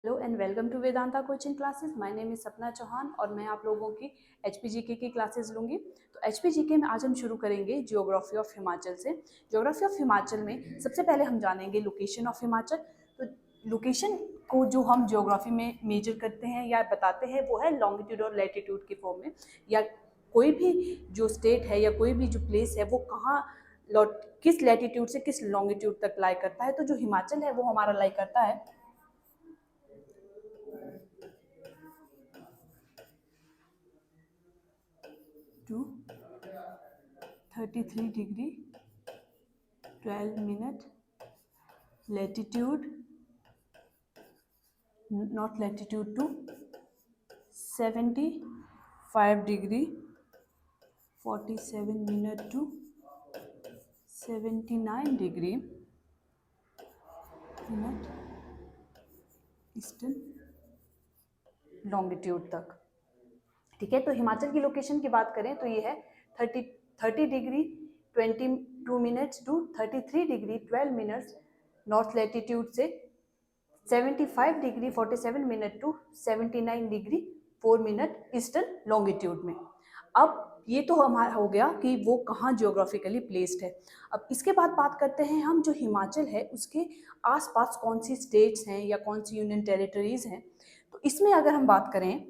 Hello and welcome to Vedanta coaching classes. My name is Sapna Chauhan और मैं आप लोगों की एचपीजीके की क्लासेस लूँगी। तो एचपीजीके में आज हम शुरू करेंगे जियोग्राफी ऑफ हिमाचल से। जियोग्राफी ऑफ हिमाचल में सबसे पहले हम जानेंगे लोकेशन ऑफ हिमाचल। तो लोकेशन को जो हम जियोग्राफी में मेजर करते हैं या बताते हैं वो है लॉन्गिट्यूड और लैटिट्यूड के फॉर्म में, या कोई भी जो स्टेट है या कोई भी जो प्लेस है वो कहाँ किस लैटिट्यूड से किस लॉन्गिट्यूड तक लाई करता है। तो जो हिमाचल है वो हमारा लाई करता है to 33 degree 12 minute latitude, not latitude to 75 degree 47 minute to 79 degree minute eastern longitude तक। ठीक है, तो हिमाचल की लोकेशन की बात करें तो ये है 30 degree 22 minutes to 33 degree 12 minutes north latitude से 75 degree 47 minute to 79 degree 4 minute eastern longitude में। अब ये तो हमारा हो गया कि वो कहाँ जियोग्राफिकली प्लेस्ड है। अब इसके बाद बात करते हैं हम जो हिमाचल है उसके आसपास कौन सी स्टेट्स हैं या कौन सी यूनियन टेरिटरीज हैं। तो इसमें अगर हम बात करें,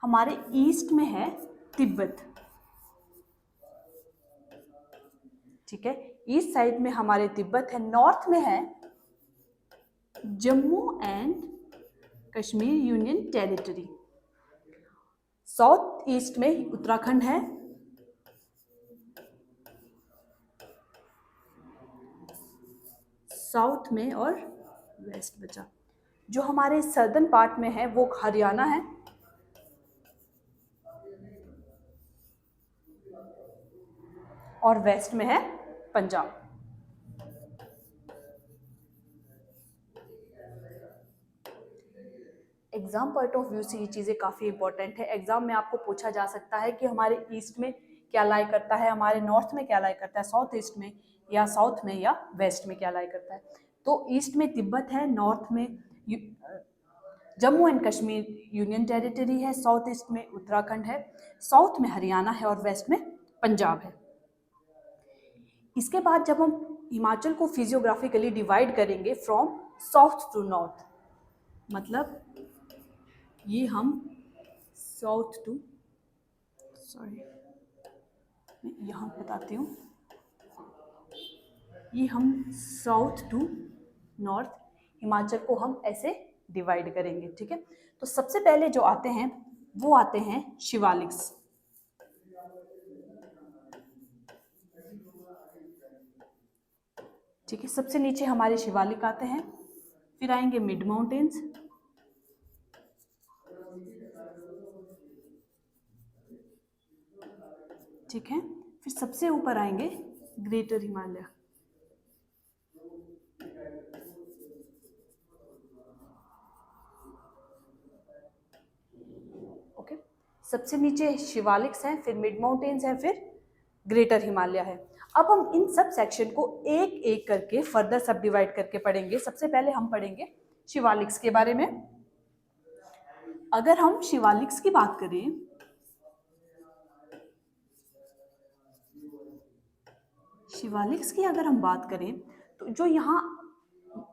हमारे ईस्ट में है तिब्बत। ठीक है, ईस्ट साइड में हमारे तिब्बत है। नॉर्थ में है Jammu and Kashmir union territory. South east में उत्तराखंड है। साउथ में और वेस्ट बचा। जो हमारे सदर्न पार्ट में है वो हरियाणा है। और वेस्ट में है Punjab. Exam point of view से ये चीज़ें काफ़ी इंपॉर्टेंट है। एग्जाम में आपको पूछा जा सकता है कि हमारे ईस्ट में क्या लाई करता है, हमारे नॉर्थ में क्या लाई करता है, साउथ ईस्ट में या साउथ में या वेस्ट में क्या लाई करता है। तो ईस्ट में तिब्बत है, नॉर्थ में Jammu and Kashmir union territory है, साउथ ईस्ट में उत्तराखंड है, साउथ में हरियाणा है और वेस्ट में पंजाब है। इसके बाद जब हम हिमाचल को फिजियोग्राफिकली डिवाइड करेंगे फ्रॉम साउथ टू नॉर्थ, मतलब ये हम साउथ टू मैं यहाँ बताती हूँ, ये हम साउथ टू नॉर्थ हिमाचल को हम ऐसे डिवाइड करेंगे। ठीक है, तो सबसे पहले जो आते हैं वो आते हैं शिवालिक्स। ठीक है, सबसे नीचे हमारे शिवालिक आते हैं, फिर आएंगे मिड माउंटेन्स, ठीक है, फिर सबसे ऊपर आएंगे ग्रेटर हिमालय। ओके, सबसे नीचे शिवालिक्स हैं, फिर मिड माउंटेन्स हैं, फिर ग्रेटर हिमालय है। अब हम इन सब सेक्शन को एक एक करके फर्दर सब डिवाइड करके पढ़ेंगे। सबसे पहले हम पढ़ेंगे शिवालिक्स के बारे में। अगर हम शिवालिक्स की बात करें, शिवालिक्स की अगर हम बात करें तो जो यहाँ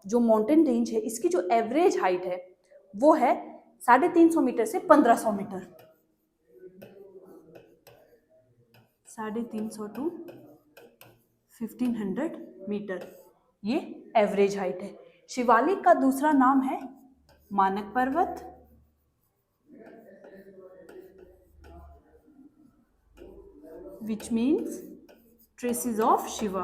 जो माउंटेन रेंज है इसकी जो एवरेज हाइट है वो है 350 मीटर से 1500 मीटर। 350 टू 1500 मीटर ये एवरेज हाइट है। शिवालिक का दूसरा नाम है मानक पर्वत, which means traces of Shiva.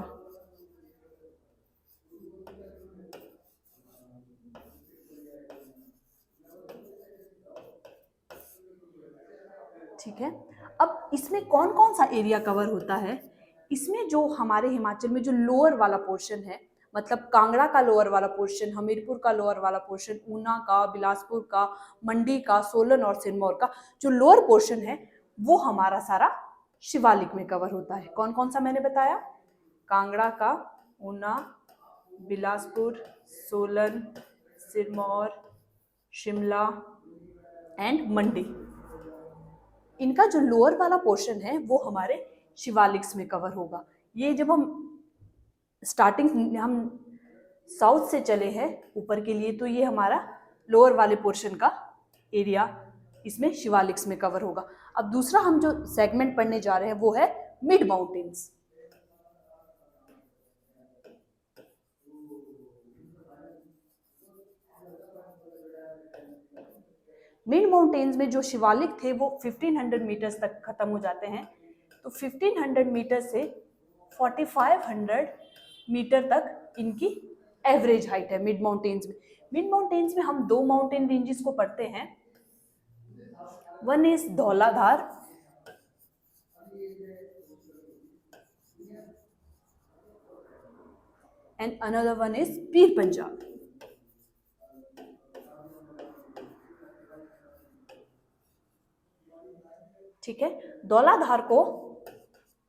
ठीक है, अब इसमें कौन कौन सा एरिया कवर होता है। इसमें जो हमारे हिमाचल में जो लोअर वाला पोर्शन है, मतलब कांगड़ा का लोअर वाला पोर्शन, हमीरपुर का लोअर वाला पोर्शन, ऊना का, बिलासपुर का, मंडी का, सोलन और सिरमौर का जो लोअर पोर्शन है वो हमारा सारा शिवालिक में कवर होता है। कौन कौन सा मैंने बताया, कांगड़ा का, ऊना, बिलासपुर, सोलन, सिरमौर, शिमला एंड मंडी। इनका जो लोअर वाला पोर्शन है वो हमारे शिवालिक्स में कवर होगा। ये जब हम साउथ से चले हैं ऊपर के लिए, तो ये हमारा लोअर वाले पोर्शन का एरिया इसमें शिवालिक्स में कवर होगा। अब दूसरा हम जो सेगमेंट पढ़ने जा रहे हैं वो है मिड माउंटेन्स। मिड माउंटेन्स में जो शिवालिक थे वो 1500 मीटर्स तक खत्म हो जाते हैं। तो 1500 मीटर से 4500 मीटर तक इनकी एवरेज हाइट है मिड माउंटेन्स में। मिड माउंटेन्स में हम दो माउंटेन रेंजेस को पढ़ते हैं, one is Dhauladhar and another one is Pir Panjal. ठीक है, धौलाधार को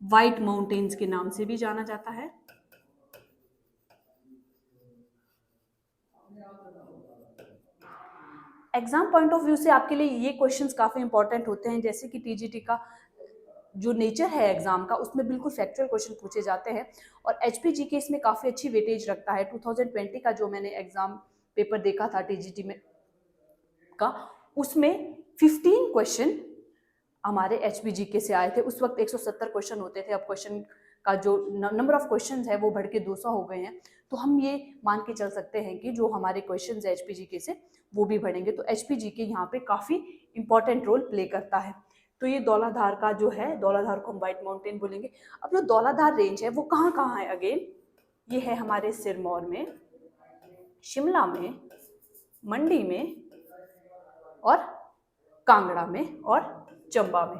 व्हाइट माउंटेन्स के नाम से भी जाना जाता है। एग्जाम पॉइंट ऑफ व्यू से आपके लिए ये क्वेश्चंस काफी इंपॉर्टेंट होते हैं, जैसे कि टीजीटी का जो नेचर है एग्जाम का उसमें बिल्कुल फैक्चुअल क्वेश्चन पूछे जाते हैं और एचपीजी के इसमें काफी अच्छी वेटेज रखता है। 2020 का जो मैंने एग्जाम पेपर देखा था टीजीटी में का, उसमें 15 क्वेश्चन हमारे एचपीजी के से आए थे। उस वक्त 170 क्वेश्चन होते थे, अब क्वेश्चन का जो नंबर ऑफ क्वेश्चन है वो बढ़ के 200 हो गए हैं। तो हम ये मान के चल सकते हैं कि जो हमारे क्वेश्चन है एचपीजी के से वो भी बढ़ेंगे। तो एचपीजी के यहाँ पे काफी इंपॉर्टेंट रोल प्ले करता है। तो ये धौलाधार का जो है, धौलाधार को हम व्हाइट माउंटेन बोलेंगे। अब जो धौलाधार रेंज है वो कहाँ कहाँ है अगेन, ये है हमारे सिरमौर में, शिमला में, मंडी में और कांगड़ा में और चंबा में।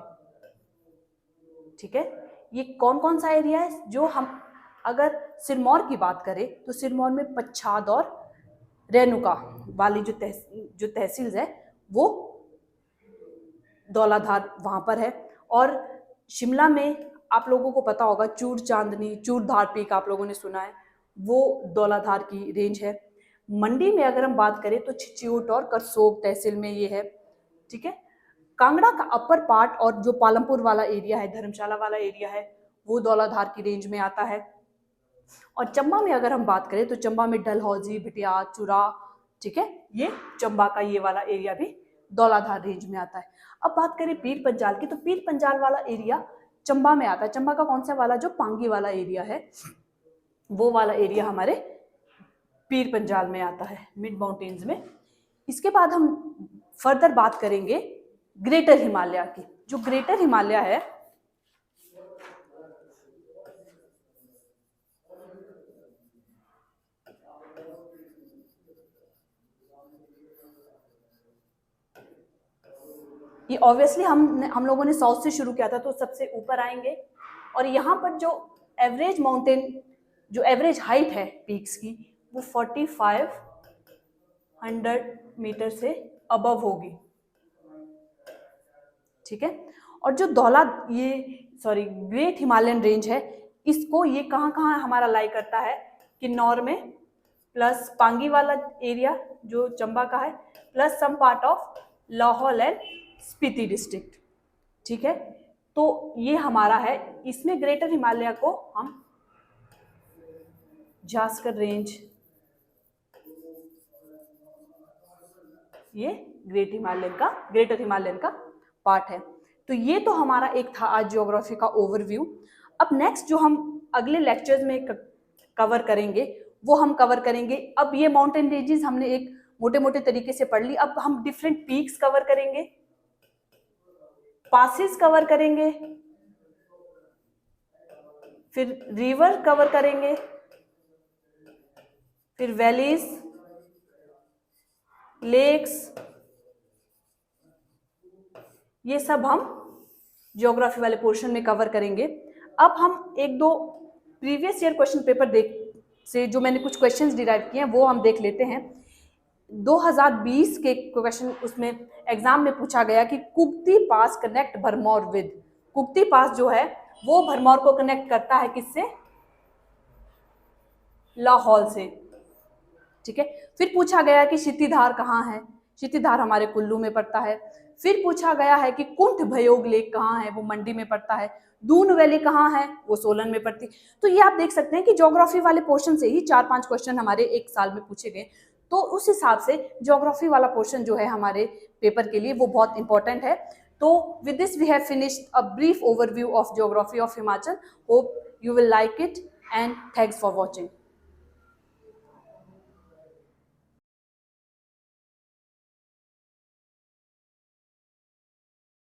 ठीक है, ये कौन कौन सा एरिया है जो हम अगर सिरमौर की बात करें तो सिरमौर में पच्छाद और रेणुका वाली जो तहसील है वो धौलाधार वहां पर है। और शिमला में आप लोगों को पता होगा चूड़ चांदनी, चूड़धार पीक आप लोगों ने सुना है, वो धौलाधार की रेंज है। मंडी में अगर हम बात करें तो छिचियोट और करसोग तहसील में ये है। ठीक है, कांगड़ा का अपर पार्ट और जो पालमपुर वाला एरिया है, धर्मशाला वाला एरिया है, वो धौलाधार की रेंज में आता है। और चंबा में अगर हम बात करें तो चंबा में डलहौजी, भिटिया, चुरा, ठीक है, ये चंबा का ये वाला एरिया भी धौलाधार रेंज में आता है। अब बात करें पीर पंजाल की, तो पीर पंजाल वाला एरिया चंबा में आता है। चंबा का कौन सा वाला, जो पांगी वाला एरिया है, वो वाला एरिया हमारे पीर पंजाल में आता है, मिड माउंटेन्स में। इसके बाद हम फर्दर बात करेंगे ग्रेटर हिमालय की। जो ग्रेटर हिमालय है ये ऑब्वियसली हम लोगों ने साउथ से शुरू किया था तो सबसे ऊपर आएंगे। और यहाँ पर जो एवरेज माउंटेन, जो एवरेज हाइट है पीक्स की, वो 4500 मीटर से अबव होगी। ठीक है, और जो ग्रेट हिमालयन रेंज है, इसको ये कहाँ कहाँ हमारा लाई करता है, किन्नौर में, प्लस पांगी वाला एरिया जो चंबा का है, plus some part of Lahaul and Spiti district. ठीक है, तो ये हमारा है। इसमें ग्रेटर हिमालय को हम जास्कर रेंज, ये ग्रेटर हिमालयन का पार्ट है। तो ये तो हमारा एक था आज ज्योग्राफी का ओवरव्यू। अब नेक्स्ट जो हम अगले लेक्चर्स में कवर करेंगे वो हम कवर करेंगे, अब ये माउंटेन रेंजेस हमने एक मोटे मोटे तरीके से पढ़ ली, अब हम डिफरेंट पीक्स कवर करेंगे, पासेस कवर करेंगे, फिर रिवर कवर करेंगे, फिर वैलीज, लेक्स, ये सब हम ज्योग्राफी वाले पोर्शन में कवर करेंगे। अब हम एक दो प्रीवियस ईयर क्वेश्चन पेपर से जो मैंने कुछ क्वेश्चंस डिराइव किए हैं वो हम देख लेते हैं। 2020 के क्वेश्चन उसमें एग्जाम में पूछा गया कि कुक्ति पास कनेक्ट भरमौर विद, कुक्ति पास जो है वो भरमौर को कनेक्ट करता है किससे, लाहौल से। ठीक है, फिर पूछा गया कि क्षितिधार कहाँ है, क्षितिधार हमारे कुल्लू में पड़ता है। फिर पूछा गया है कि कुंठ भयोग लेक कहाँ है, वो मंडी में पड़ता है। दून वैली कहाँ है, वो सोलन में पड़ती। तो ये आप देख सकते हैं कि ज्योग्राफी वाले पोर्शन से ही 4-5 क्वेश्चन हमारे एक साल में पूछे गए। तो उस हिसाब से ज्योग्राफी वाला पोर्शन जो है हमारे पेपर के लिए वो बहुत इंपॉर्टेंट है। तो with this we have finished a brief overview of geography of Himachal. Hope you will like it and thanks for watching.